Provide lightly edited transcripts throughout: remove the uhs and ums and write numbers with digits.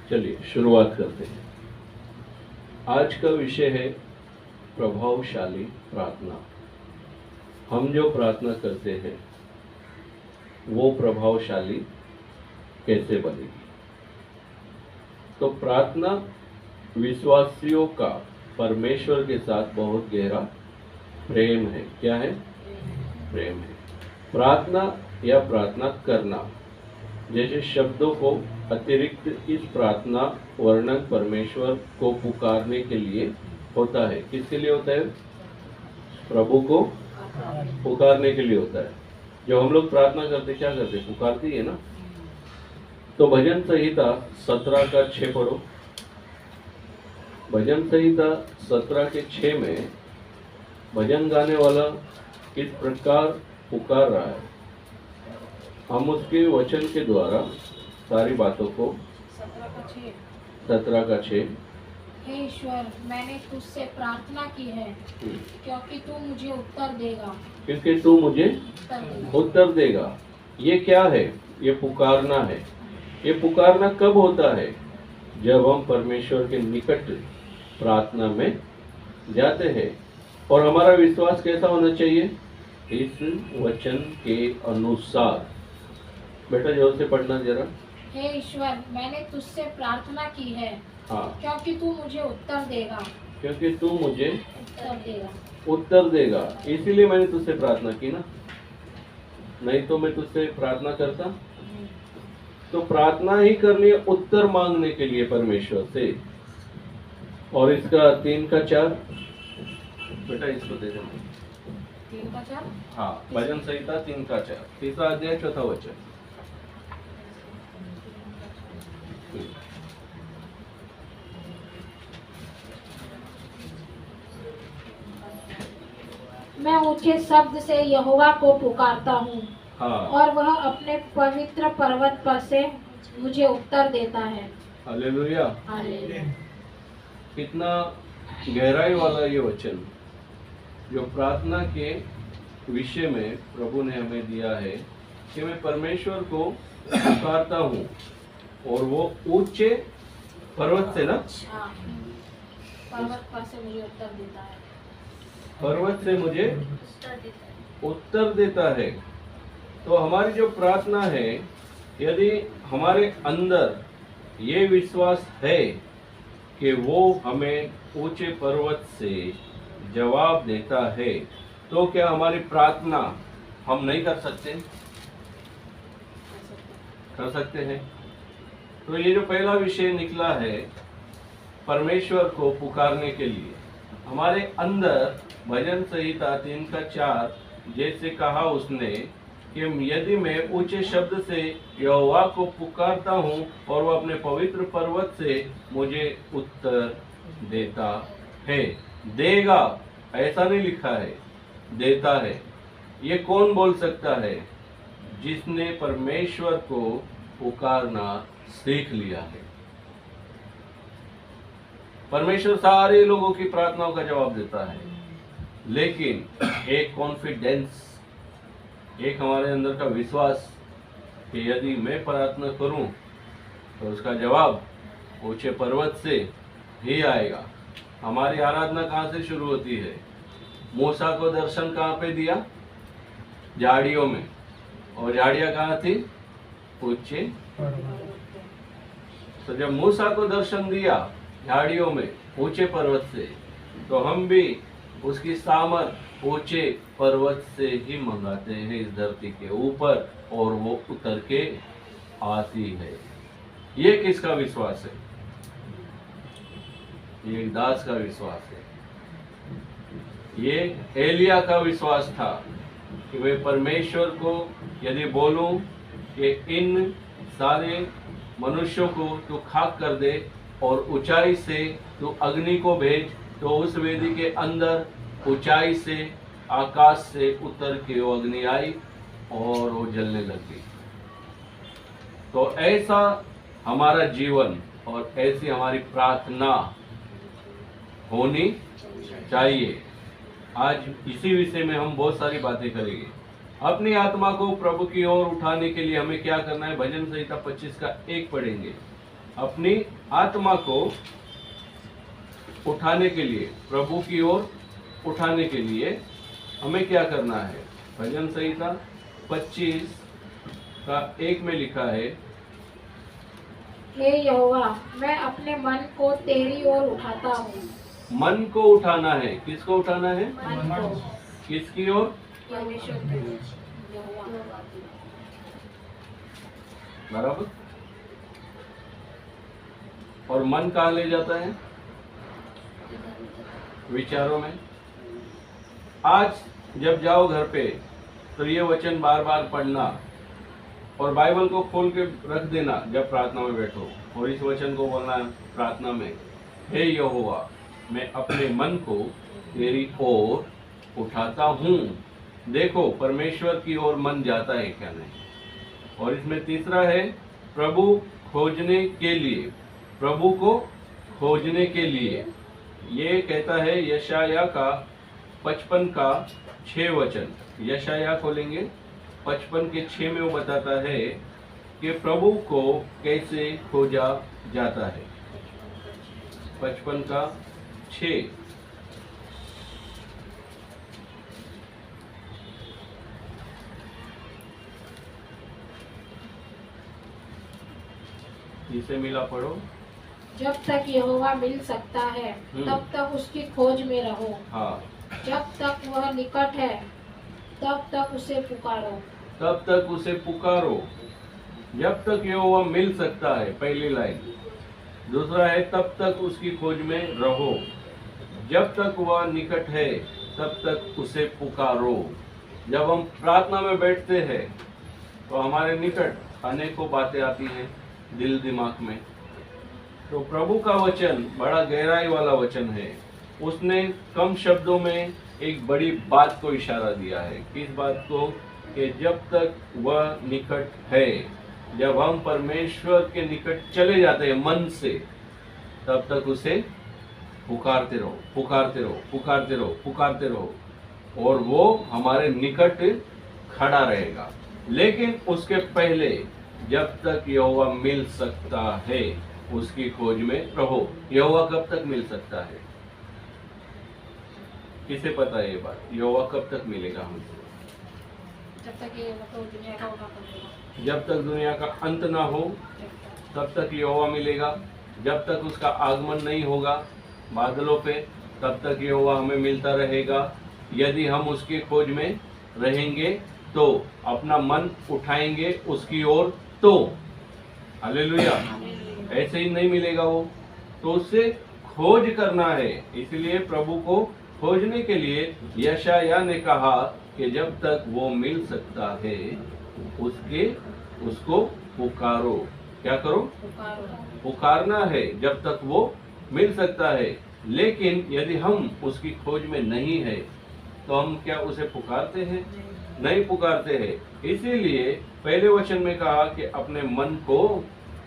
चलिए शुरुआत करते हैं। आज का विषय है प्रभावशाली प्रार्थना। हम जो प्रार्थना करते हैं वो प्रभावशाली कैसे बनेगी? तो प्रार्थना विश्वासियों का परमेश्वर के साथ बहुत गहरा प्रेम है। क्या है? प्रेम है। प्रार्थना या प्रार्थना करना जैसे शब्दों को अतिरिक्त इस प्रार्थना वर्णन परमेश्वर को पुकारने के लिए होता है। किसके लिए होता है? प्रभु को पुकारने के लिए होता है। जो हम लोग प्रार्थना करते क्या करते? पुकारते ही है ना। तो भजन संहिता 17 का 6 पढ़ो। भजन संहिता 17 के 6 में भजन गाने वाला किस प्रकार पुकार रहा है, हम उसके वचन के द्वारा सारी बातों को 17 का 6। हे ईश्वर, मैंने तुझसे प्रार्थना की है क्योंकि तू मुझे उत्तर देगा। क्योंकि तू मुझे उत्तर देगा। ये क्या है? ये पुकारना है। ये पुकारना कब होता है? जब हम परमेश्वर के निकट प्रार्थना में जाते हैं। और हमारा विश्वास कैसा होना चाहिए? इस वचन के अनुसार। बेटा जोर से पढ़ना जरा। हे ईश्वर, मैंने तुझसे प्रार्थना की है हाँ, क्योंकि तू मुझे उत्तर देगा। क्योंकि तू मुझे उत्तर देगा। उत्तर देगा, इसीलिए मैंने तुझसे प्रार्थना की ना। नहीं तो मैं तुझसे प्रार्थना करता? तो प्रार्थना ही करनी है उत्तर मांगने के लिए परमेश्वर से। और इसका 3 का 4 बेटा इसको दे देना। 3 का 4। हाँ, भजन संहिता 3 का 4, 3रा अध्याय 4था वचन। मैं ऊंचे शब्द से यहोवा को पुकारता हूँ हाँ, और वह अपने पवित्र पर्वत पर से मुझे उत्तर देता है। हालेलुया। हालेलुया। कितना गहराई वाला ये वचन जो प्रार्थना के विषय में प्रभु ने हमें दिया है कि मैं परमेश्वर को पुकारता हूँ और वो ऊंचे पर्वत से ना, हाँ, पर्वत पर से मुझे उत्तर देता है। पर्वत से मुझे उत्तर देता है। उत्तर देता है। तो हमारी जो प्रार्थना है, यदि हमारे अंदर ये विश्वास है कि वो हमें ऊंचे पर्वत से जवाब देता है, तो क्या हमारी प्रार्थना हम नहीं कर सकते? कर सकते हैं। तो ये जो पहला विषय निकला है परमेश्वर को पुकारने के लिए, हमारे अंदर भजन संहिता 3 का 4 जैसे कहा उसने कि यदि मैं ऊंचे शब्द से यहोवा को पुकारता हूँ और वह अपने पवित्र पर्वत से मुझे उत्तर देता है। देगा ऐसा नहीं लिखा है, देता है। ये कौन बोल सकता है? जिसने परमेश्वर को पुकारना सीख लिया है। परमेश्वर सारे लोगों की प्रार्थनाओं का जवाब देता है, लेकिन एक कॉन्फिडेंस, एक हमारे अंदर का विश्वास कि यदि मैं प्रार्थना करूं तो उसका जवाब ऊंचे पर्वत से ही आएगा। हमारी आराधना कहाँ से शुरू होती है? मूसा को दर्शन कहाँ पे दिया? झाड़ियों में। और झाड़ियाँ कहाँ थी? ऊंचे। तो जब मूसा को दर्शन दिया झाड़ियों में ऊंचे पर्वत से, तो हम भी उसकी सामर्थ ऊंचे पर्वत से ही मंगाते हैं इस धरती के ऊपर, और वो उतर के आती है। ये किसका विश्वास है? ये एक दास का विश्वास है। ये एलिया का विश्वास था कि मैं परमेश्वर को यदि बोलूं कि इन सारे मनुष्यों को तू खाक कर दे और ऊंचाई से तू अग्नि को भेज, तो उस वेदी के अंदर ऊंचाई से आकाश से उतर के वो अग्नि आई और वो जलने लगी। तो ऐसा हमारा जीवन और ऐसी हमारी प्रार्थना होनी चाहिए। आज इसी विषय में हम बहुत सारी बातें करेंगे। अपनी आत्मा को प्रभु की ओर उठाने के लिए हमें क्या करना है? भजन संहिता 25 का 1 पढ़ेंगे। अपनी आत्मा को उठाने के लिए, प्रभु की ओर उठाने के लिए हमें क्या करना है? भजन संहिता 25 का 1 में लिखा है, हे यहोवा, मैं अपने मन को तेरी ओर उठाता हूँ। मन को उठाना है। किसको उठाना है? मन को किसकी ओर? परमेश्वर की ओर। यहोवा। बराबर। और मन कहाँ ले जाता है? विचारों में। आज जब जाओ घर पे तो ये वचन बार बार पढ़ना और बाइबल को खोल के रख देना जब प्रार्थना में बैठो, और इस वचन को बोलना प्रार्थना में, हे यहोवा, मैं अपने मन को तेरी ओर उठाता हूँ। देखो परमेश्वर की ओर मन जाता है क्या नहीं। और इसमें तीसरा है, प्रभु खोजने के लिए। प्रभु को खोजने के लिए ये कहता है यशाया का 55 का 6 वचन। यशाया खोलेंगे 55 के 6 में वो बताता है कि प्रभु को कैसे खोजा जाता है। 55 का 6। इसे मिला पढ़ो। जब तक यहोवा मिल सकता है तब तक उसकी खोज में रहो। हाँ, जब तक वह निकट है तब तक उसे पुकारो। तब तक उसे पुकारो। जब तक यहोवा मिल सकता है, पहली लाइन। दूसरा है, तब तक उसकी खोज में रहो। जब तक वह निकट है तब तक उसे पुकारो। जब हम प्रार्थना में बैठते हैं तो हमारे निकट अनेकों बातें आती हैं दिल दिमाग में। तो प्रभु का वचन बड़ा गहराई वाला वचन है। उसने कम शब्दों में एक बड़ी बात को इशारा दिया है। किस बात को? कि जब तक वह निकट है, जब हम परमेश्वर के निकट चले जाते हैं मन से, तब तक उसे पुकारते रहो, पुकारते रहो, पुकारते रहो, पुकारते रहो, और वो हमारे निकट खड़ा रहेगा। लेकिन उसके पहले जब तक यहोवा मिल सकता है उसकी खोज में रहो। यहोवा कब तक मिल सकता है? किसे पता है ये बात? यहोवा कब तक मिलेगा हमसे? जब तक ये दुनिया का होगा करेगा। जब तक दुनिया का अंत ना हो तब तक यहोवा मिलेगा। जब तक उसका आगमन नहीं होगा बादलों पे, तब तक यहोवा हमें मिलता रहेगा। यदि हम उसकी खोज में रहेंगे तो, अपना मन उठाएंगे उसकी ओर तो, हालेलुया। ऐसे ही नहीं मिलेगा वो, तो उससे खोज करना है। इसलिए प्रभु को खोजने के लिए यशाया ने कहा कि जब तक वो मिल सकता है उसको पुकारो। क्या करो? पुकारो। पुकारना है जब तक वो मिल सकता है। लेकिन यदि हम उसकी खोज में नहीं है तो हम क्या उसे पुकारते हैं? नहीं पुकारते हैं। इसीलिए पहले वचन में कहा कि अपने मन को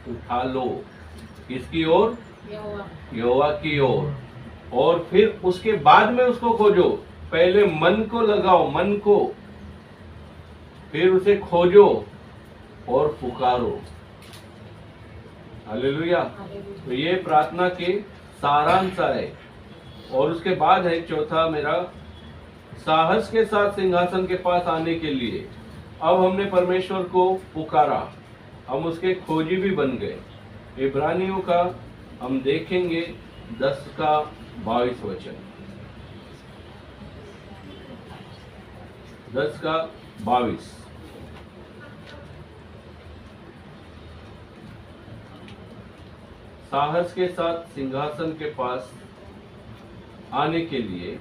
उठा लो। किसकी ओर? यहोवा की ओर। और फिर उसके बाद में उसको खोजो। पहले मन को लगाओ, मन को, फिर उसे खोजो और पुकारो। हालेलुया। तो ये प्रार्थना के सारांश है। और उसके बाद है चौथा मेरा, साहस के साथ सिंहासन के पास आने के लिए। अब हमने परमेश्वर को पुकारा, हम उसके खोजी भी बन गए। इब्रानियों का हम देखेंगे 10 का 22 वचन। 10 का 22। साहस के साथ सिंहासन के पास आने के लिए,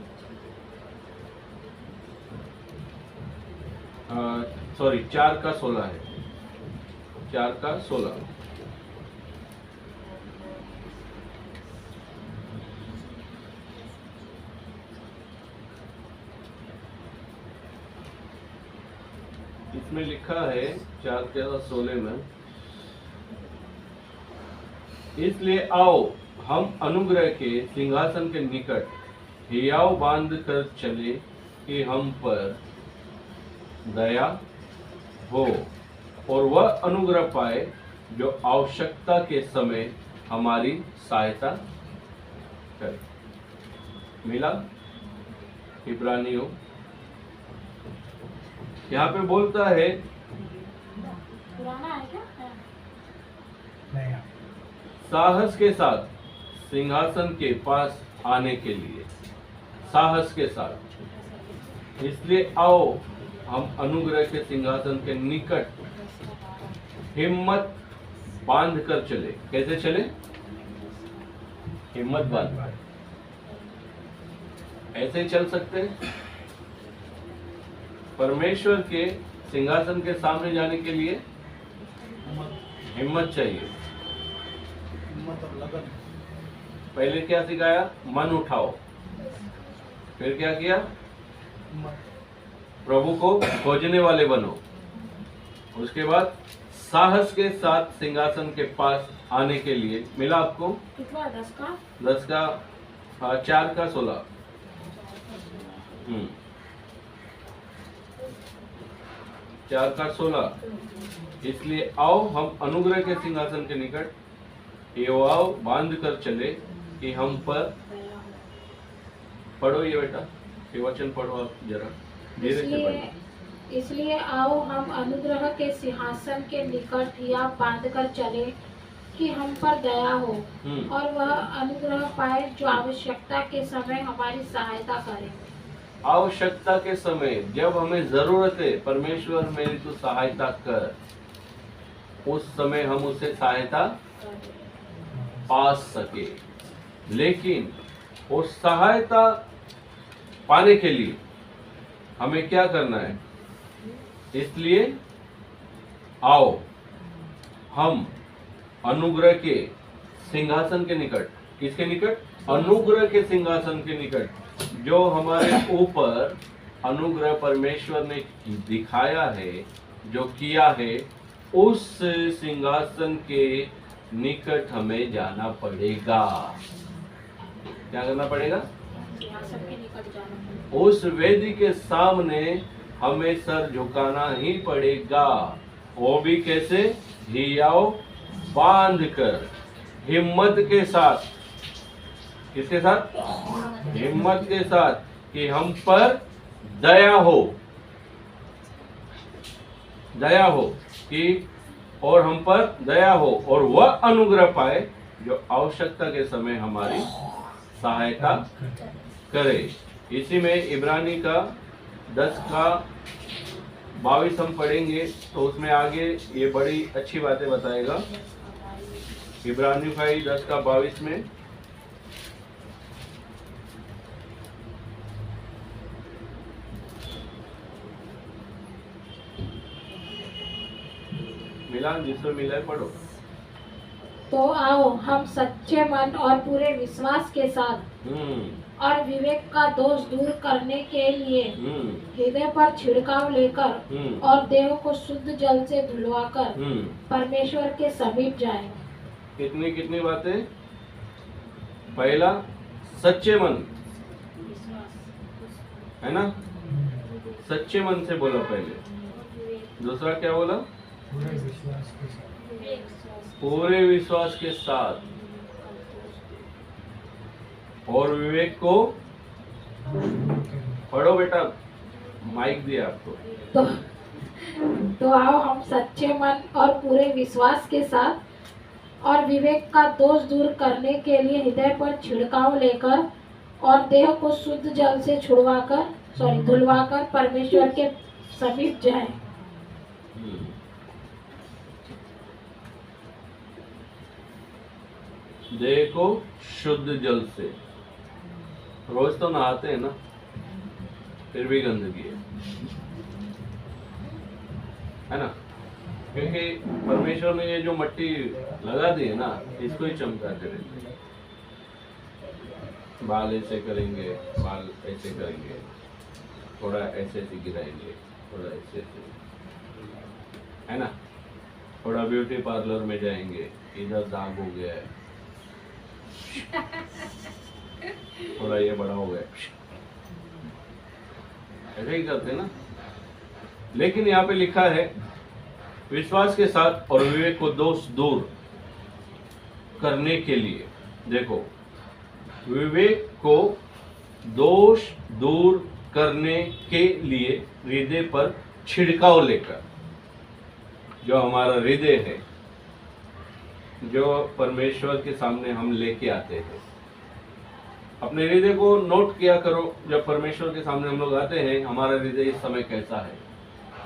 सॉरी 4 का 16 है। 4 का 16। इसमें लिखा है 4 के 16 में, इसलिए आओ हम अनुग्रह के सिंहासन के निकट हियाव बांध कर चले कि हम पर दया हो और वह अनुग्रह पाए जो आवश्यकता के समय हमारी सहायता करे। मिला इब्रानियों, यहाँ पे बोलता है पुराना है क्या? हाँ। साहस के साथ सिंहासन के पास आने के लिए, साहस के साथ। इसलिए आओ हम अनुग्रह के सिंहासन के निकट हिम्मत बांध कर चले। कैसे चले? हिम्मत बांध कर। ऐसे ही चल सकते हैं। परमेश्वर के सिंहासन के सामने जाने के लिए हिम्मत चाहिए। पहले क्या सिखाया? मन उठाओ। फिर क्या किया? प्रभु को खोजने वाले बनो। उसके बाद साहस के साथ सिंहासन के पास आने के लिए। मिला आपको? कितना? 10 का? 10 का 4 का 16। 4 का 16। इसलिए आओ हम अनुग्रह के सिंहासन के निकट आओ बांध कर चले कि हम पर। पढ़ो ये बेटा, ये वचन पढ़ो आप जरा धीरे से पढ़ो। इसलिए आओ हम अनुग्रह के सिंहासन के निकट या बांध कर चले कि हम पर दया हो और वह अनुग्रह पाए जो आवश्यकता के समय हमारी सहायता करे। आवश्यकता के समय जब हमें जरूरत है, परमेश्वर मेरी तो सहायता कर, उस समय हम उससे सहायता पा सके। लेकिन उस सहायता पाने के लिए हमें क्या करना है? इसलिए आओ हम अनुग्रह के सिंहासन के निकट। किसके निकट? अनुग्रह के सिंहासन के निकट। जो हमारे ऊपर अनुग्रह परमेश्वर ने दिखाया है, जो किया है, उस सिंहासन के निकट हमें जाना पड़ेगा। क्या करना पड़ेगा? सिंहासन के निकट जाना पड़ेगा। उस वेदी के सामने हमें सर झुकाना ही पड़ेगा। वो भी कैसे? हियाव बांध कर, हिम्मत के साथ। किसके साथ? हिम्मत के साथ कि हम पर दया हो, दया हो कि और हम पर दया हो और वह अनुग्रह पाए जो आवश्यकता के समय हमारी सहायता करे। इसी में इब्रानी का 10 का 22 हम पढ़ेंगे, तो उसमें आगे ये बड़ी अच्छी बातें बताएगा। इब्रानी का 10 का 22 में मिला, जिसमें मिला है पढ़ो। तो आओ हम सच्चे मन और पूरे विश्वास के साथ और विवेक का दोष दूर करने के लिए हृदय पर छिड़काव लेकर और देह को शुद्ध जल से धुलवाकर परमेश्वर के समीप जाएं। कितनी कितनी बातें? पहला सच्चे मन, है ना? सच्चे मन से बोला पहले। दूसरा क्या बोला? पूरे विश्वास के साथ और विवेक को। पढ़ो बेटा, माइक दिया आपको। तो आओ हम सच्चे मन और पूरे विश्वास के साथ और विवेक का दोष दूर करने के लिए हृदय पर छिड़काव लेकर और देह को शुद्ध जल से धुलवाकर परमेश्वर के समीप जाएं। देह को शुद्ध जल से। रोज तो नहाते हैं ना, फिर भी गंदगी है ना? क्योंकि परमेश्वर ने ये जो मिट्टी लगा दी है ना, इसको ही चमकाते रहते हैं। बाल ऐसे करेंगे, बाल ऐसे करेंगे, थोड़ा ऐसे ऐसे गिराएंगे, थोड़ा ऐसे ऐसे, है ना? थोड़ा ब्यूटी पार्लर में जाएंगे, इधर दाग हो गया है, थोड़ा ये बड़ा हो गया, ऐसे ही करते ना। लेकिन यहाँ पे लिखा है विश्वास के साथ और विवेक को दोष दूर करने के लिए, देखो, विवेक को दोष दूर करने के लिए हृदय पर छिड़काव लेकर, जो हमारा हृदय है, जो परमेश्वर के सामने हम लेके आते हैं, अपने हृदय को नोट किया करो। जब परमेश्वर के सामने हम लोग आते हैं, हमारा हृदय इस समय कैसा है,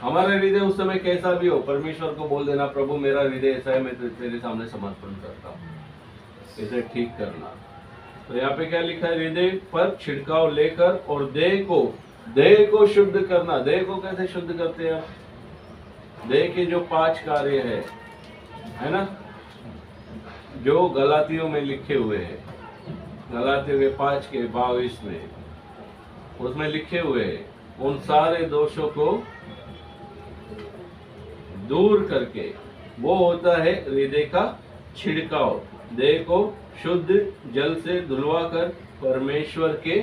हमारा हृदय उस समय कैसा भी हो, परमेश्वर को बोल देना, प्रभु मेरा हृदय ऐसा है, मैं तेरे सामने समर्पण करता हूँ, इसे ठीक करना। तो यहाँ पे क्या लिखा है, हृदय पर छिड़काव लेकर और देह को शुद्ध करना। देह को कैसे शुद्ध करते हैं? देह के जो 5 कार्य है ना, जो गलातियों में लिखे हुए हैं, गलातियों के 5 के 22 में, उसमें लिखे हुए हैं, उन सारे दोषों को दूर करके, वो होता है हृदय का छिड़काव। देह को शुद्ध जल से धुलवा कर परमेश्वर के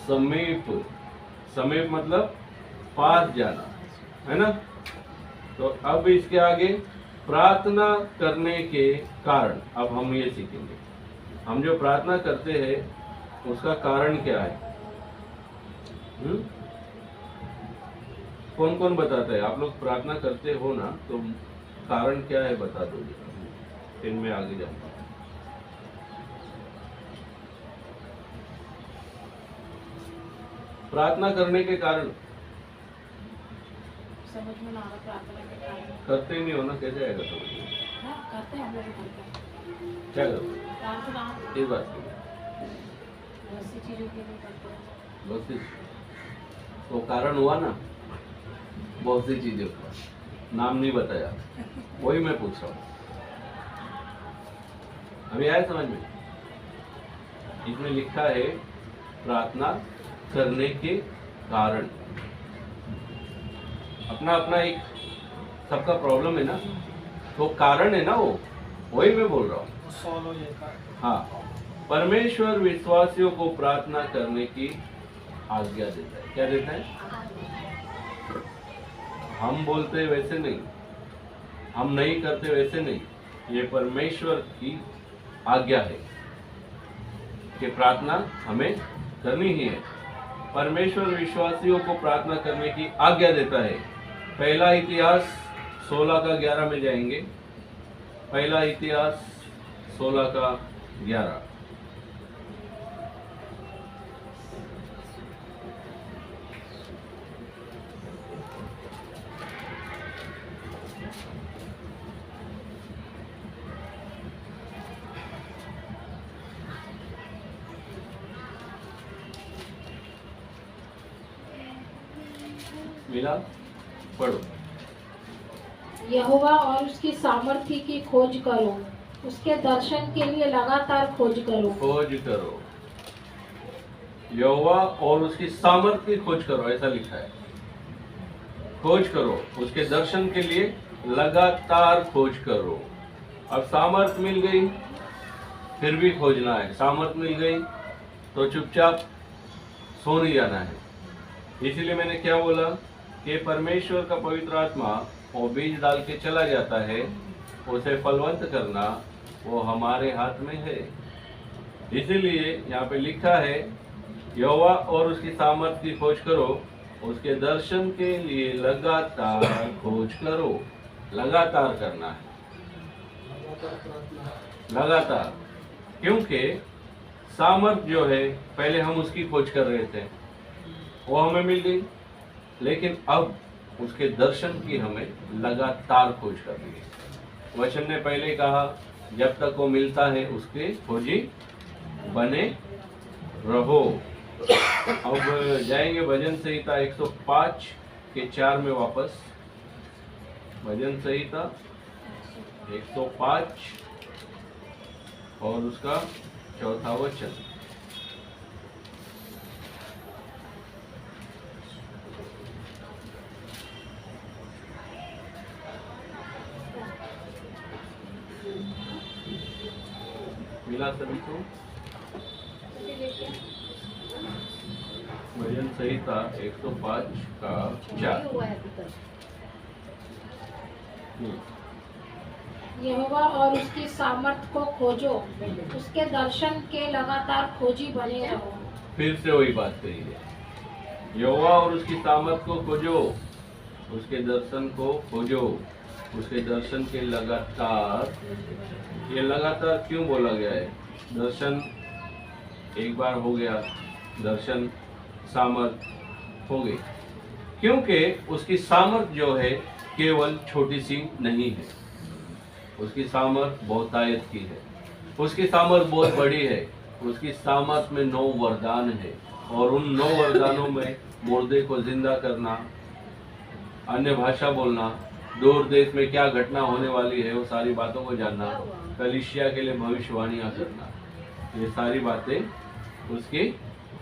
समीप मतलब पास जाना, है ना। तो अब इसके आगे प्रार्थना करने के कारण, अब हम ये सीखेंगे, हम जो प्रार्थना करते हैं उसका कारण क्या है। कौन कौन बताता है? आप लोग प्रार्थना करते हो ना, तो कारण क्या है बता दो, फिर मैं आगे जाऊंगा। प्रार्थना करने के कारण समझ में ना आ रहा, प्रार्थना के कारण करते ही नहीं हो ना, कैसे आएगा समझ में? हाँ, करते हैं हम लोग भी करते हैं। क्या करते? प्रार्थना इस बात की बहुत सी चीजों के लिए करते हैं। बहुत सी, तो कारण हुआ ना, बहुत सी चीजों का नाम नहीं बताया, वही मैं पूछ रहा हूँ। अभी आया समझ में? इसमें लिखा है प्रार्थना करने के कारण। अपना अपना एक सबका प्रॉब्लम है ना, तो कारण है ना, वो वही मैं बोल रहा हूँ। हाँ, परमेश्वर विश्वासियों को प्रार्थना करने की आज्ञा देता है। क्या देता है? हम बोलते वैसे नहीं, हम नहीं करते वैसे नहीं, ये परमेश्वर की आज्ञा है कि प्रार्थना हमें करनी ही है। परमेश्वर विश्वासियों को प्रार्थना करने की आज्ञा देता है। पहला इतिहास 16 का 11 में जाएंगे। पहला इतिहास 16 का 11। मिला? पढ़ो। यहोवा और उसकी सामर्थ्य की खोज करो, उसके दर्शन के लिए लगातार खोज करो। खोज करो, यहोवा और उसकी सामर्थ्य की खोज करो, ऐसा लिखा है। खोज करो, उसके दर्शन के लिए लगातार खोज करो। अब सामर्थ्य मिल गई, फिर भी खोजना है। सामर्थ्य मिल गई तो चुपचाप सो नहीं जाना है। इसीलिए मैंने क्या बोला कि परमेश्वर का पवित्र आत्मा वो बीज डाल के चला जाता है, उसे फलवंत करना वो हमारे हाथ में है। इसीलिए यहाँ पे लिखा है, यहोवा और उसकी सामर्थ्य की खोज करो, उसके दर्शन के लिए लगातार खोज करो। लगातार करना है, लगातार, क्योंकि सामर्थ्य जो है पहले हम उसकी खोज कर रहे थे, वो हमें मिल गई, लेकिन अब उसके दर्शन की हमें लगातार खोज करनी है। वचन ने पहले कहा, जब तक वो मिलता है उसके खोजी बने रहो। अब जाएंगे भजन संहिता 105 के 4 में वापस। भजन संहिता 105 और उसका 4था वचन। मिला सभी को? भजन संहिता 105 का 4। यहोवा और उसकी सामर्थ को खोजो, उसके दर्शन के लगातार खोजी बने रहो। फिर से वही बात कही है, यहोवा और उसकी सामर्थ को खोजो, उसके दर्शन को खोजो, उसके दर्शन के लगातार। ये लगातार क्यों बोला गया है? दर्शन एक बार हो गया, दर्शन सामर्थ हो गई, क्योंकि उसकी सामर्थ जो है केवल छोटी सी नहीं है, उसकी सामर्थ बहुतायत की है, उसकी सामर्थ बहुत बड़ी है। उसकी सामर्थ में 9 वरदान है, और उन 9 वरदानों में मुर्दे को जिंदा करना, अन्य भाषा बोलना, दूर देश में क्या घटना होने वाली है वो सारी बातों को जानना, कलीसिया के लिए भविष्यवाणियां करना, ये सारी बातें उसकी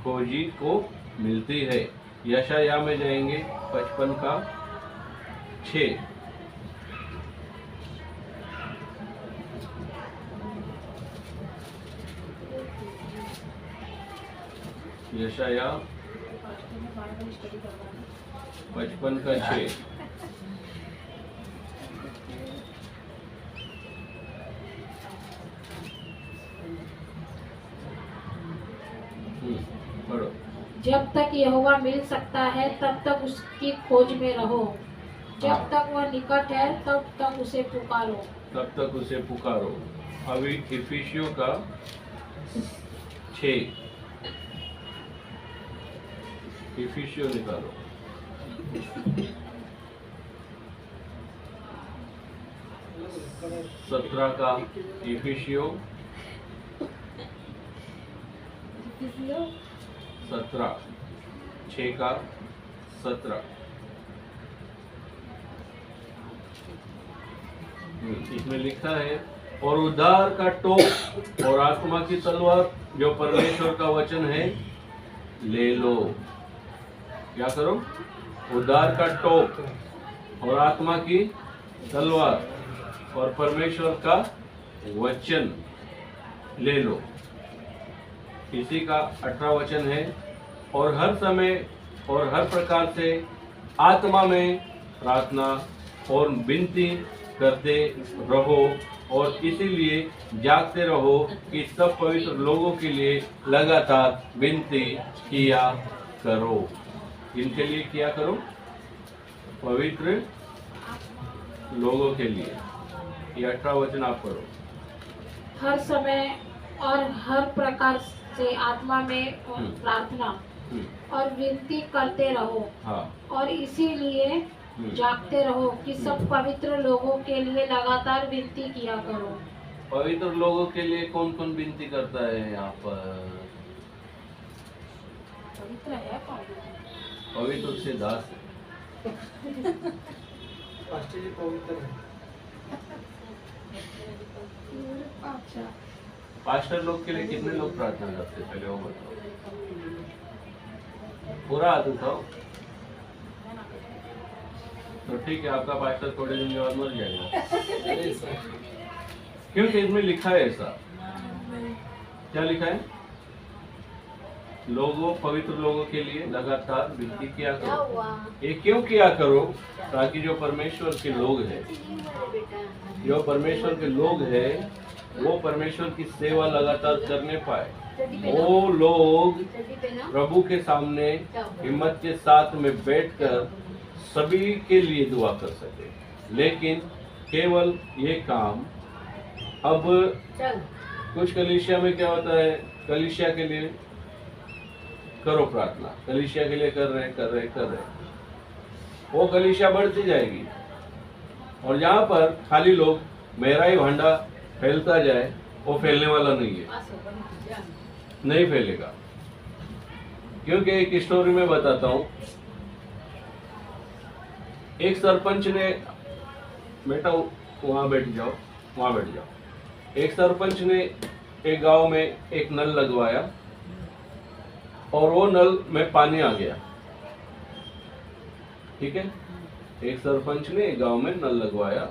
खोजी को मिलती है। यशायाह में जाएंगे 55:6। यशायाह 55:6। पढ़ो। जब तक यहोवा मिल सकता है तब तक उसकी खोज में रहो, जब तक वह निकट है तब तक उसे पुकारो। तब तक उसे पुकारो। अभी इफिसियों का 6, इफिसियों निकालो। सत्रह का इफिसियों 17, 6 का 17। इसमें लिखा है, और उद्धार का टोप और आत्मा की तलवार जो परमेश्वर का वचन है ले लो। क्या करो? उद्धार का टोप और आत्मा की तलवार और परमेश्वर का वचन ले लो। इसी का 18 वचन है, और हर समय और हर प्रकार से आत्मा में प्रार्थना और विनती करते रहो, और इसीलिए जागते रहो कि सब पवित्र लोगों के लिए लगातार विनती किया करो। इनके लिए किया करो? पवित्र लोगों के लिए। ये 18 वचन आप करो। हर समय और हर प्रकार से आत्मा में प्रार्थना और विनती करते रहो। हाँ। और इसीलिए जागते रहो कि सब पवित्र लोगों के लिए लगातार विनती किया करो। पवित्र लोगों के लिए कौन कौन विनती करता है यहाँ पर? पवित्र है कौन? पवित्र से दास पवित्र है। अच्छा, पास्टर लोग के लिए कितने लोग प्रार्थना करते हैं? पहले वो बताओ। पूरा हाथ उठाओ। तो ठीक है, आपका पास्टर थोड़े दिन के बाद मर जाएगा, क्योंकि इसमें लिखा है ऐसा। क्या लिखा है? लोगों, पवित्र लोगों के लिए लगातार विनती किया करो। ये क्यों किया करो? ताकि जो परमेश्वर के लोग हैं, जो परमेश्वर के लोग हैं, वो परमेश्वर की सेवा लगातार करने पाए। वो लोग प्रभु के सामने हिम्मत के साथ में बैठकर सभी के लिए दुआ कर सके। लेकिन केवल ये काम अब कुछ कलीसिया में क्या होता है, कलीसिया के लिए करो प्रार्थना, कलीसिया के लिए कर रहे, वो कलीसिया बढ़ती जाएगी। और जहाँ पर खाली लोग मेरा ही भांडा फैलता जाए, वो फैलने वाला नहीं है, नहीं फैलेगा। क्योंकि एक स्टोरी में बताता हूँ। एक सरपंच ने, बेटा वहाँ बैठ जाओ, वहाँ बैठ जाओ। एक सरपंच ने एक गांव में एक नल लगवाया, और वो नल में पानी आ गया। ठीक है, एक सरपंच ने एक गांव में नल लगवाया,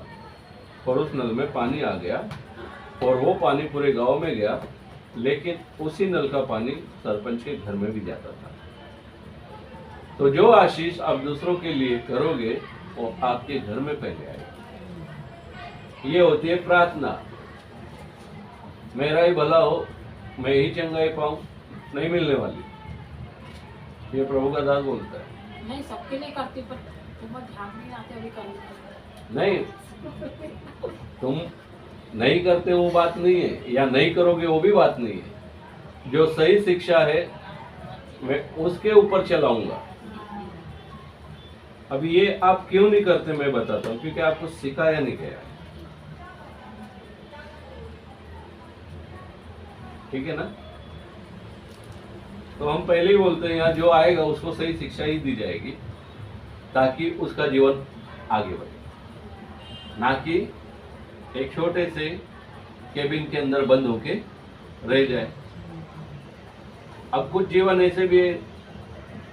और उस नल में पानी आ गया, और वो पानी पूरे गांव में गया। लेकिन उसी नल का पानी सरपंच के घर में भी जाता था। तो जो आशीष आप दूसरों के लिए करोगे, वो आपके घर में पहले आएगा। ये होती है प्रार्थना। मेरा ही भला हो, मैं ही चंगाई पाऊं, नहीं मिलने वाली। ये प्रभु का दास बोलता है। नहीं, सबके लिए करती, पर तुम्हें ध्यान नहीं आते, अभी कर नहीं, तुम नहीं करते वो बात नहीं है, या नहीं करोगे वो भी बात नहीं है। जो सही शिक्षा है मैं उसके ऊपर चलाऊंगा। अब ये आप क्यों नहीं करते मैं बताता हूं, क्योंकि आपको सिखाया नहीं गया। ठीक है ना? तो हम पहले ही बोलते हैं, यहाँ जो आएगा उसको सही शिक्षा ही दी जाएगी, ताकि उसका जीवन आगे बढ़े, ना कि एक छोटे से केबिन के अंदर बंद होके रह जाए। अब कुछ जीवन ऐसे भी है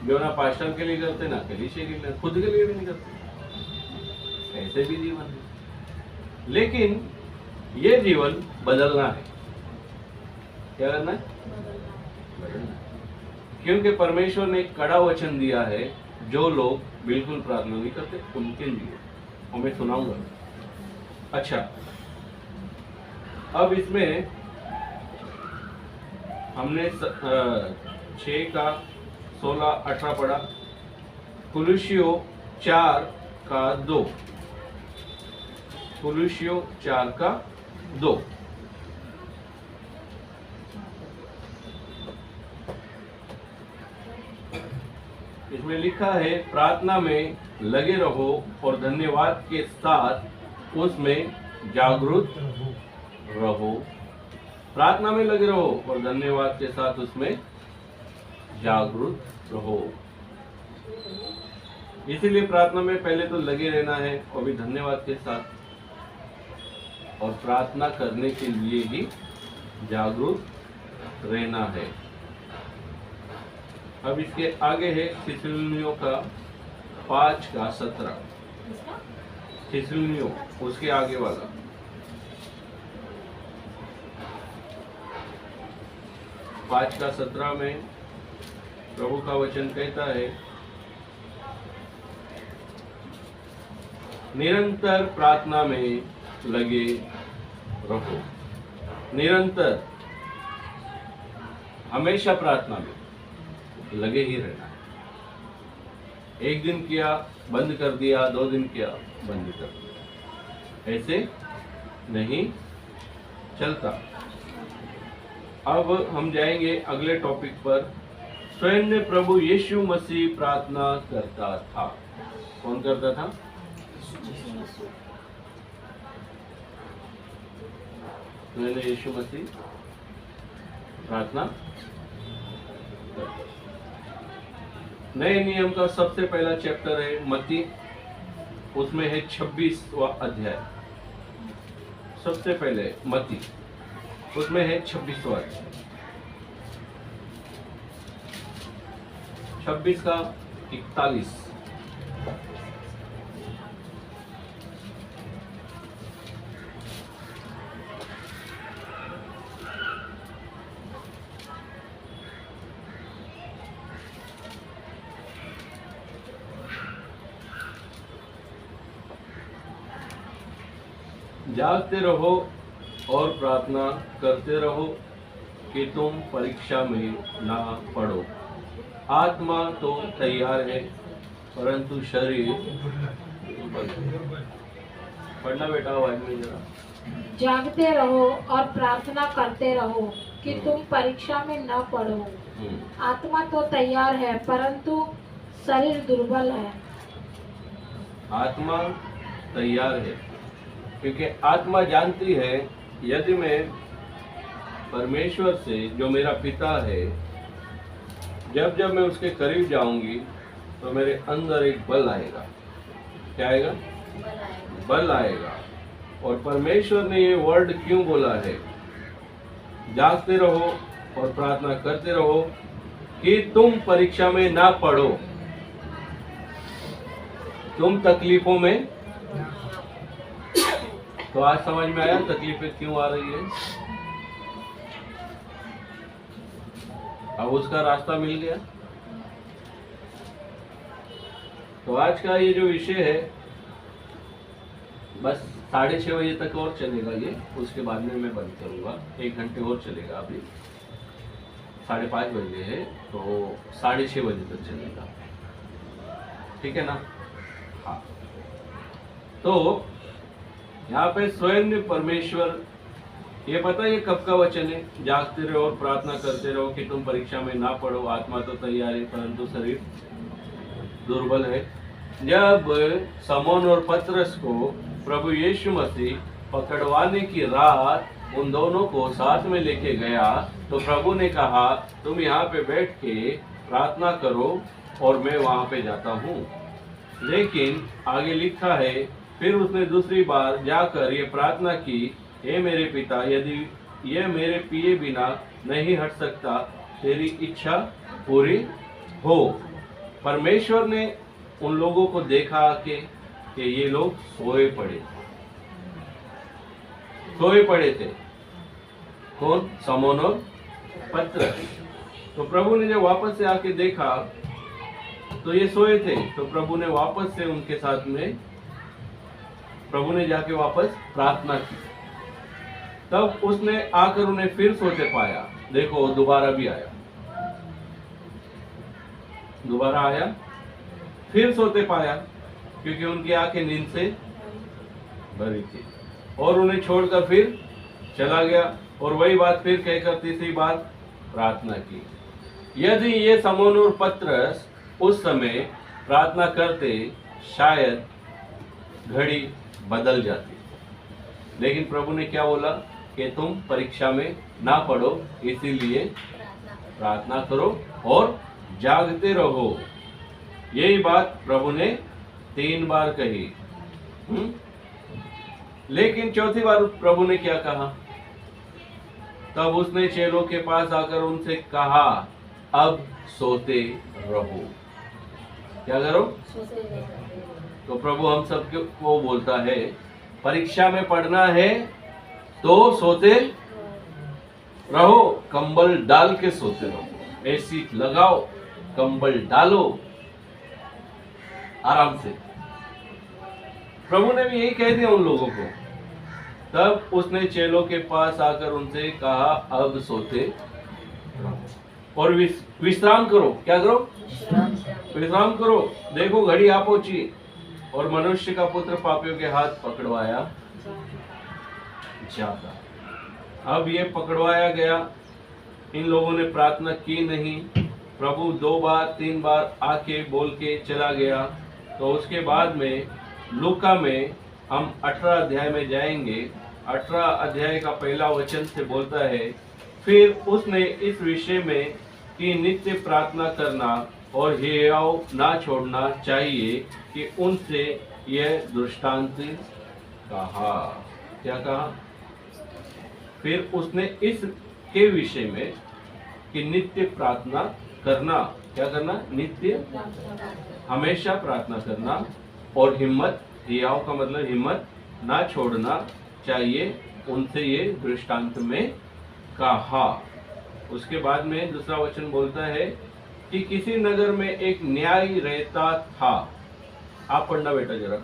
जो ना पास्टर के लिए करते, ना कलीसिया के लिए, खुद के लिए भी नहीं करते। ऐसे भी जीवन है, लेकिन ये जीवन बदलना है। क्या करना है? बदलना है। क्योंकि परमेश्वर ने एक कड़ा वचन दिया है, जो लोग बिल्कुल प्रार्थना नहीं करते उनके लिए, और मैं सुनाऊंगा। अच्छा, अब इसमें हमने 6 का 16-18 पढ़ा, कुलुस्सियों 4 का 2, कुलुस्सियों 4 का 2। इसमें लिखा है, प्रार्थना में लगे रहो और धन्यवाद के साथ उसमें जागरूक रहो। प्रार्थना में लगे रहो और धन्यवाद के साथ उसमें जागरूक रहो। इसीलिए प्रार्थना में पहले तो लगे रहना है, और भी धन्यवाद के साथ, और प्रार्थना करने के लिए ही जागरूक रहना है। अब इसके आगे है थिस्सलुनीयों का 5 का 17। थिस्सलुनीयों उसके आगे वाला 5 का 17 में प्रभु का वचन कहता है, निरंतर प्रार्थना में लगे रहो। निरंतर, हमेशा प्रार्थना में लगे ही रहना है। एक दिन किया बंद कर दिया, 2 दिन किया बंद कर दिया, ऐसे नहीं चलता। अब हम जाएंगे अगले टॉपिक पर। स्वयं प्रभु यीशु मसीह प्रार्थना करता था। कौन करता था? स्वयं यीशु मसीह प्रार्थना करता। नए नियम का सबसे पहला चैप्टर है मत्ती, उसमें है 26वां अध्याय। सबसे पहले मत्ती, उसमें है 26वां अध्याय। 26 का 41। जागते रहो और प्रार्थना करते रहो कि तुम परीक्षा में ना पड़ो। आत्मा तो तैयार है परंतु शरीर पढ़ना बेटा, आवाज में जरा। जागते रहो और प्रार्थना करते रहो कि तुम परीक्षा में न पड़ो। आत्मा तो तैयार है परंतु शरीर दुर्बल है। आत्मा तैयार है क्योंकि आत्मा जानती है, यदि मैं परमेश्वर से, जो मेरा पिता है, जब जब मैं उसके करीब जाऊंगी तो मेरे अंदर एक बल आएगा। क्या आएगा? बल आएगा। और परमेश्वर ने ये वर्ड क्यों बोला है? जागते रहो और प्रार्थना करते रहो कि तुम परीक्षा में ना पड़ो। तुम तकलीफों में, तो आज समझ में आया तकलीफें क्यों आ रही है? अब उसका रास्ता मिल गया। तो आज का ये जो विषय है, बस 6:30 बजे तक और चलेगा ये, उसके बाद में मैं बंद करूँगा। 1 घंटे और चलेगा। अभी 5:30 बजे है तो 6:30 बजे तक चलेगा, ठीक है ना? हाँ, तो यहाँ पे स्वयं परमेश्वर, ये पता है ये कब का वचन है? जागते रहो और प्रार्थना करते रहो कि तुम परीक्षा में ना पड़ो। आत्मा तो तैयार है परंतु शरीर दुर्बल है। जब समौन और पतरस को प्रभु यीशु मसीह पकड़वाने की रात उन दोनों को साथ में लेके गया तो प्रभु ने कहा तुम यहाँ पे बैठ के प्रार्थना करो और मैं वहाँ पे जाता हूँ। लेकिन आगे लिखा है फिर उसने दूसरी बार जाकर ये प्रार्थना की, हे मेरे पिता, यदि ये मेरे पिए बिना नहीं हट सकता, तेरी इच्छा पूरी हो। परमेश्वर ने उन लोगों को देखा कि ये लोग सोए पड़े थे। कौन? समौन और पतरस। तो प्रभु ने जब वापस से आके देखा तो ये सोए थे, तो प्रभु ने वापस से उनके साथ में प्रभु ने जाके वापस प्रार्थना की। तब उसने आकर उन्हें फिर सोते पाया। देखो दोबारा भी आया, दोबारा आया, फिर सोते पाया क्योंकि उनकी आंखें नींद से भरी थी। और उन्हें छोड़कर फिर चला गया और वही बात फिर कहकर तीसरी बार प्रार्थना की। यदि ये समौन और पतरस उस समय प्रार्थना करते शायद घड़ी बदल जाती। लेकिन प्रभु ने क्या बोला कि तुम परीक्षा में ना पड़ो, इसीलिए प्रार्थना करो और जागते रहो। यही बात प्रभु ने 3 बार कही। लेकिन चौथी बार प्रभु ने क्या कहा? तब उसने चेलों के पास आकर उनसे कहा अब सोते रहो। क्या करो? तो प्रभु हम सबको वो बोलता है परीक्षा में पढ़ना है तो सोते रहो, कंबल डाल के सोते रहो, एसी लगाओ, कंबल डालो आराम से। प्रभु ने भी यही कह दिया उन लोगों को। तब उसने चेलों के पास आकर उनसे कहा अब सोते रहो और विश्राम करो। क्या करो? विश्राम करो। देखो घड़ी आ पहुंची और मनुष्य का पुत्र पापियों के हाथ पकड़वाया जाता। अब ये पकड़वाया गया। इन लोगों ने प्रार्थना की नहीं। प्रभु 2 बार 3 बार आके बोल के चला गया। तो उसके बाद में लूका में हम 18 अध्याय में जाएंगे। 18 अध्याय का पहला वचन से बोलता है फिर उसने इस विषय में कि नित्य प्रार्थना करना और हियाव ना छोड़ना चाहिए कि उनसे यह दृष्टांत कहा। क्या कहा? फिर उसने इस के विषय में कि नित्य प्रार्थना करना। क्या करना? नित्य, हमेशा प्रार्थना करना और हिम्मत, हियाव का मतलब हिम्मत ना छोड़ना चाहिए, उनसे ये दृष्टांत में कहा। उसके बाद में दूसरा वचन बोलता है कि किसी नगर में एक न्यायी रहता था। आप पढ़ना बेटा जरा,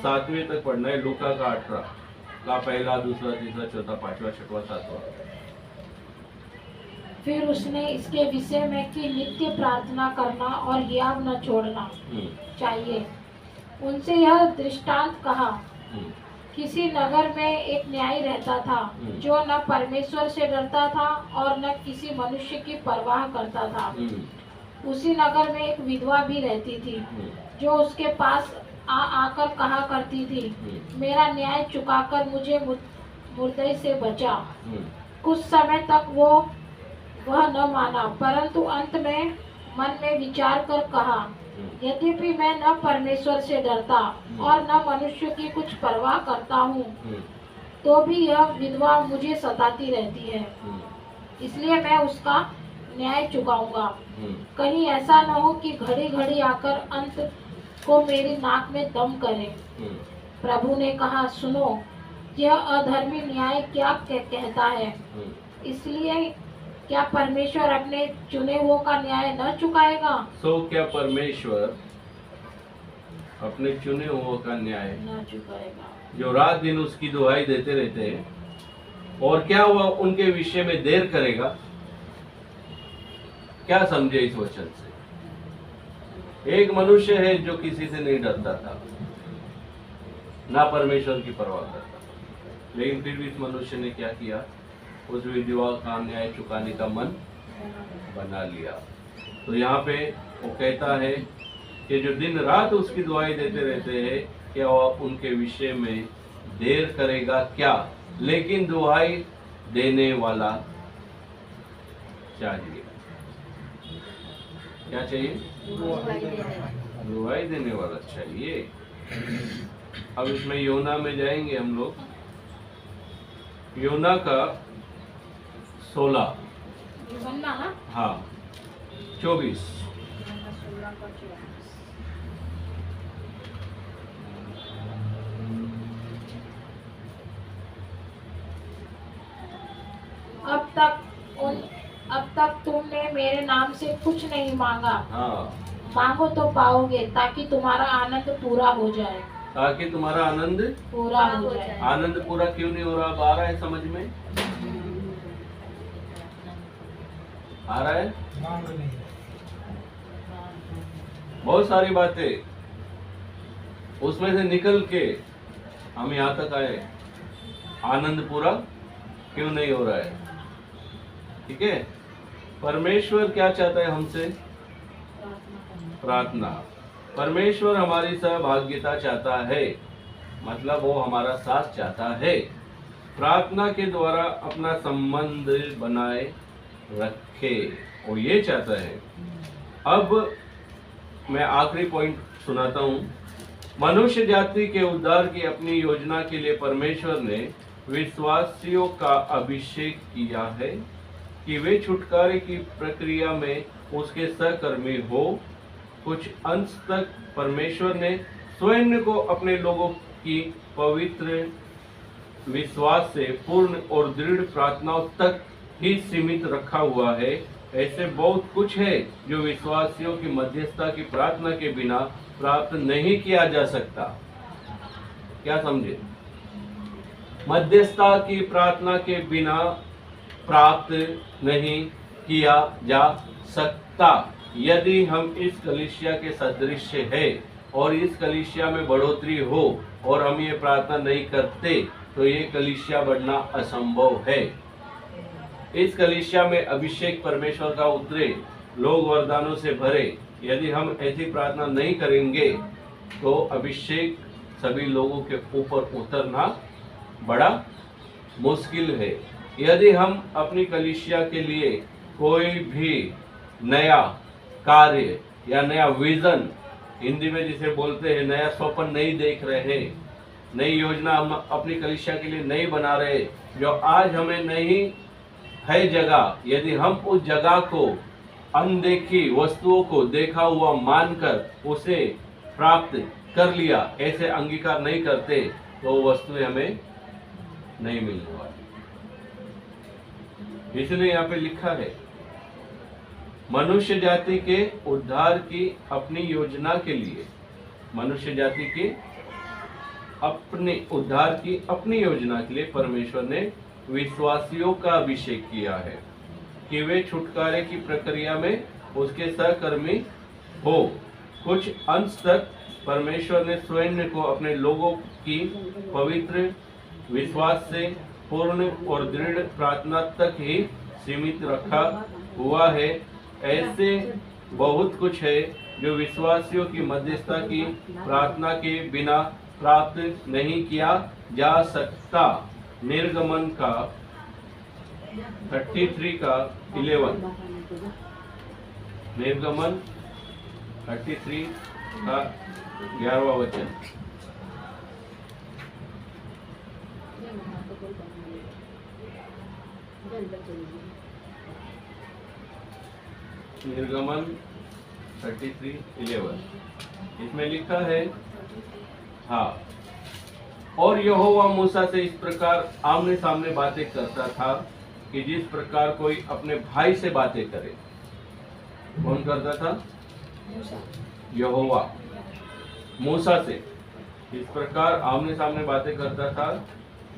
7वीं तक पढ़ना है। लूका का 18 का पहला, दूसरा, तीसरा, चौथा, 5वां, 6वां, 7वां। फिर उसने इसके विषय में कि नित्य प्रार्थना करना और हियाव न छोड़ना चाहिए, उनसे यह दृष्टांत कहा। किसी नगर में एक न्यायी रहता था जो न परमेश्वर से डरता था और न किसी मनुष्य की परवाह करता था। उसी नगर में एक विधवा भी रहती थी जो उसके पास आकर कहा करती थी मेरा न्याय चुकाकर मुझे मुर्दे से बचा। कुछ समय तक वह न माना, परंतु अंत में मन में विचार कर कहा यद्यपि मैं न परमेश्वर से डरता और न मनुष्य की कुछ परवाह करता हूँ, तो भी यह विधवा मुझे सताती रहती है, इसलिए मैं उसका न्याय चुकाऊंगा। कहीं ऐसा न हो कि घड़ी घड़ी आकर अंत को मेरी नाक में दम करे। प्रभु ने कहा सुनो, यह अधर्मी न्याय क्या कहता है। इसलिए क्या परमेश्वर अपने चुने हुओं का न्याय न चुकाएगा? क्या परमेश्वर अपने चुने हुओं का न्याय न चुकाएगा? जो रात दिन उसकी दुहाई देते रहते हैं, और क्या वह उनके विषय में देर करेगा? क्या समझे इस वचन से? एक मनुष्य है जो किसी से नहीं डरता था, ना परमेश्वर की परवाह करता, लेकिन फिर भी इस मनुष्य ने क्या किया? उस विधवा का न्याय चुकाने का मन बना लिया। तो यहाँ पे वो कहता है कि जो दिन रात उसकी दुआई देते रहते हैं, क्या वह उनके विषय में देर करेगा क्या? लेकिन दुहाई देने वाला चाहिए। क्या चाहिए? दुहाई देने वाला चाहिए। अब इसमें योना में जाएंगे हम लोग। योना का 16, हाँ 24। अब तक तुमने मेरे नाम से कुछ नहीं मांगा। हाँ, मांगो तो पाओगे, ताकि तुम्हारा आनंद पूरा हो जाए। ताकि तुम्हारा आनंद पूरा हो जाए। आनंद पूरा क्यों नहीं हो रहा? अब आ रहा है समझ में? आ रहा है? मांग नहीं। बहुत सारी बातें उसमें से निकल के हम यहाँ तक आए। आनंद पूरा क्यों नहीं हो रहा है? ठीक है, परमेश्वर क्या चाहता है हमसे? प्रार्थना। परमेश्वर हमारी सहभागिता चाहता है, मतलब वो हमारा साथ चाहता है। प्रार्थना के द्वारा अपना संबंध बनाए रखे, वो ये चाहता है। अब मैं आखिरी पॉइंट सुनाता हूँ। मनुष्य जाति के उद्धार की अपनी योजना के लिए परमेश्वर ने विश्वासियों का अभिषेक किया है कि वे छुटकारे की प्रक्रिया में उसके सहकर्मी हो। कुछ अंश तक परमेश्वर ने स्वयं को अपने लोगों की पवित्र विश्वास से पूर्ण और दृढ़ प्रार्थनाओं तक ही सीमित रखा हुआ है। ऐसे बहुत कुछ है जो विश्वासियों की मध्यस्थता की प्रार्थना के बिना प्राप्त नहीं किया जा सकता। क्या समझे? मध्यस्थता की प्रार्थना के बिना प्राप्त नहीं किया जा सकता। यदि हम इस कलीसिया के सदृश है और इस कलीसिया में बढ़ोतरी हो और हम ये प्रार्थना नहीं करते, तो ये कलीसिया बढ़ना असंभव है। इस कलीसिया में अभिषेक परमेश्वर का उतरे, लोग वरदानों से भरे। यदि हम ऐसी प्रार्थना नहीं करेंगे तो अभिषेक सभी लोगों के ऊपर उतरना बड़ा मुश्किल है। यदि हम अपनी कलीसिया के लिए कोई भी नया कार्य या नया विजन, हिंदी में जिसे बोलते हैं नया स्वप्न नहीं देख रहे, नई योजना हम अपनी कलीसिया के लिए नहीं बना रहे, जो आज हमें नहीं है जगह, यदि हम उस जगह को अनदेखी वस्तुओं को देखा हुआ मानकर उसे प्राप्त कर लिया, ऐसे अंगीकार नहीं करते, तो वस्तुएं हमें नहीं मिलने वाली। इसलिए यहाँ पे लिखा है, मनुष्य जाति के उद्धार की अपनी योजना के लिए, मनुष्य जाति के अपने उद्धार की अपनी योजना के लिए परमेश्वर ने विश्वासियों का अभिषेक किया है कि वे छुटकारे की प्रक्रिया में उसके सहकर्मी हो। कुछ अंश तक परमेश्वर ने स्वयं को अपने लोगों की पवित्र विश्वास से पूर्ण और दृढ़ प्रार्थना तक ही सीमित रखा हुआ है। ऐसे बहुत कुछ है जो विश्वासियों की मध्यस्थता की प्रार्थना के बिना प्राप्त नहीं किया जा सकता। निर्गमन का 33 का 11, निर्गमन 33 का 11वां वचन। निर्गमन 33:11 इसमें लिखा है, हाँ, और यहोवा मूसा से इस प्रकार आमने सामने बातें करता था कि जिस प्रकार कोई अपने भाई से बातें करे। कौन करता था? यहोवा मूसा से। इस प्रकार आमने सामने बातें करता था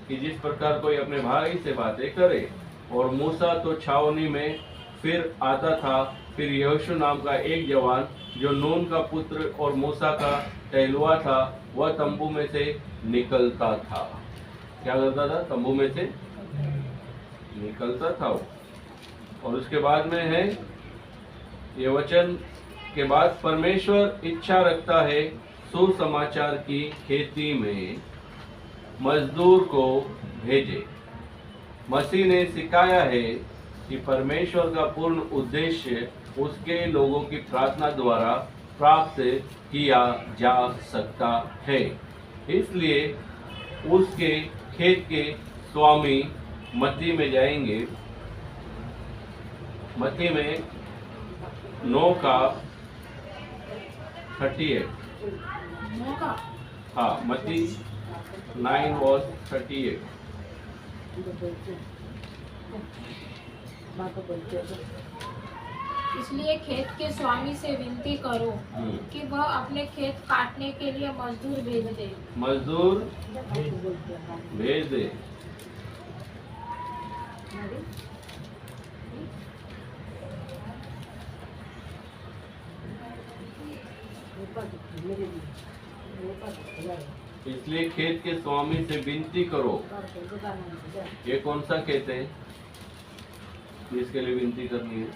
कि जिस प्रकार कोई अपने भाई से बातें करे। और मूसा तो छावनी में फिर आता था। फिर यहोशू नाम का एक जवान जो नून का पुत्र और मूसा का टहलुआ था, वह तंबू में से निकलता था। क्या करता था? तंबू में से निकलता था वो। और उसके बाद में है ये वचन के बाद, परमेश्वर इच्छा रखता है सुसमाचार की खेती में मजदूर को भेजे। मसीह ने सिखाया है कि परमेश्वर का पूर्ण उद्देश्य उसके लोगों की प्रार्थना द्वारा प्राप्त किया जा सकता है। इसलिए उसके खेत के स्वामी मत्ती में जाएंगे। मत्ती में 9 का 38। हाँ, मत्ती 9:38। इसलिए खेत के स्वामी से विनती करो कि वह अपने खेत काटने के लिए मजदूर भेज दे। मजदूर भेज दे। इसलिए खेत के स्वामी से विनती करो। ये कौन सा खेत है जिसके लिए विनती करनी है?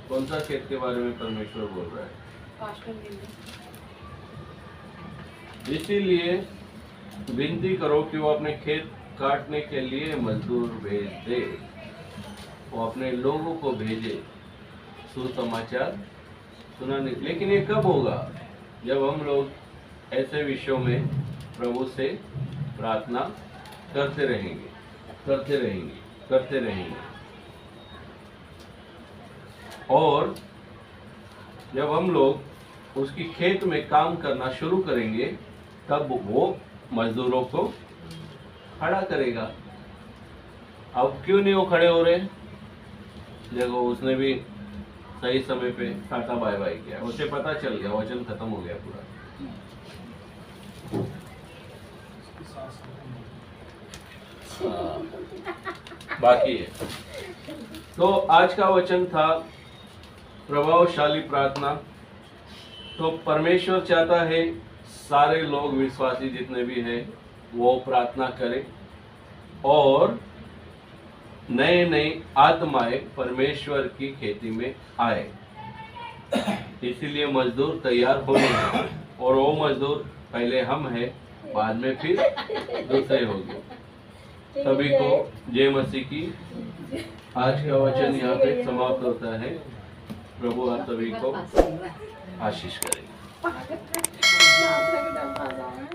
कौन सा खेत के बारे में परमेश्वर बोल रहा है? इसीलिए विनती करो कि वो अपने खेत काटने के लिए मजदूर भेज दे। वो अपने लोगों को भेजे सुसमाचार सुनाने। लेकिन ये कब होगा? जब हम लोग ऐसे विषयों में प्रभु से प्रार्थना करते रहेंगे, करते रहेंगे, करते रहेंगे। और जब हम लोग उसकी खेत में काम करना शुरू करेंगे, तब वो मजदूरों को खड़ा करेगा। अब क्यों नहीं वो खड़े हो रहे? देखो, उसने भी सही समय पे टाटा बाय बाय किया। उसे पता चल गया, वचन खत्म हो गया पूरा। बाकी है। तो आज का वचन था प्रभावशाली प्रार्थना। तो परमेश्वर चाहता है सारे लोग, विश्वासी जितने भी हैं, वो प्रार्थना करें और नए नए आत्माएं परमेश्वर की खेती में आए। इसीलिए मजदूर तैयार होने हैं। और वो मजदूर पहले हम हैं, बाद में फिर दूसरे होंगे। सभी को जय मसीह की। आज का वचन यहाँ पे समाप्त होता है। प्रभु आप सभी को आशीष करें।